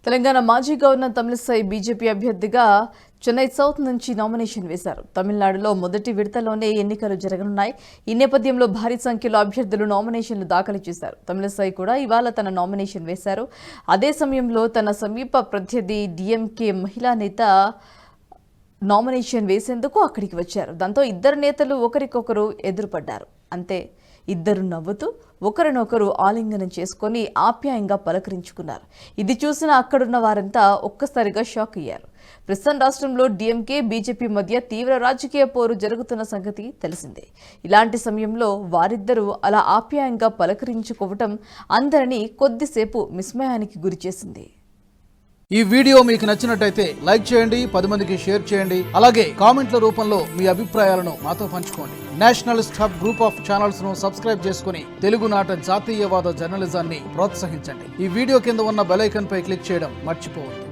తెలంగాణ మాజీ governor Tamilisai BJP అభ్యర్థిగా Chennai south నుంచి నామినేషన్ వేశారు. తమిళనాడులో మొదటి విడతలోనే ఎన్నికలు జరగనున్నాయి. ఈ నేపథ్యంలో భారీ సంఖ్యలో అభ్యర్థులు నామినేషన్లు దాఖలు చేశారు. తమిళిసై కూడా ఇవాళ తన నామినేషన్ వేశారు. అదే సమయంలో తన సమీప ప్రత్యర్థి డీఎంకే మహిళా నేత నామినేషన్ వేసేందుకు అక్కడికి వచ్చారు. దాంతో ఇద్దరు నేతలు ఒకరికొకరు ఎదురుపడ్డారు. అంతే, ఇద్దరు నవ్వుతూ ఒకరినొకరు ఆలింగనం చేసుకుని ఆప్యాయంగా పలకరించుకున్నారు. ఇది చూసిన అక్కడున్న వారంతా ఒక్కసారిగా షాక్ అయ్యారు. ప్రస్తుతం రాష్ట్రంలో డీఎంకే బీజేపీ మధ్య తీవ్ర రాజకీయ పోరు జరుగుతున్న సంగతి తెలిసిందే. ఇలాంటి సమయంలో వారిద్దరూ అలా ఆప్యాయంగా పలకరించుకోవటం అందరినీ కొద్దిసేపు విస్మయానికి గురిచేసింది. ఈ వీడియో మీకు నచ్చినట్టయితే లైక్ చేయండి, 10 మందికి షేర్ చేయండి. అలాగే కామెంట్ల రూపంలో మీ అభిప్రాయాలను మాతో పంచుకోండి. Nationalist hub group of channels ను సబ్స్క్రైబ్ చేసుకుని తెలుగునాట జాతీయవాద జర్నలిజాన్ని ప్రోత్సహించండి. ఈ వీడియో కింద ఉన్న బెల్ ఐకాన్ పై క్లిక్ చేయడం మర్చిపోవద్దు.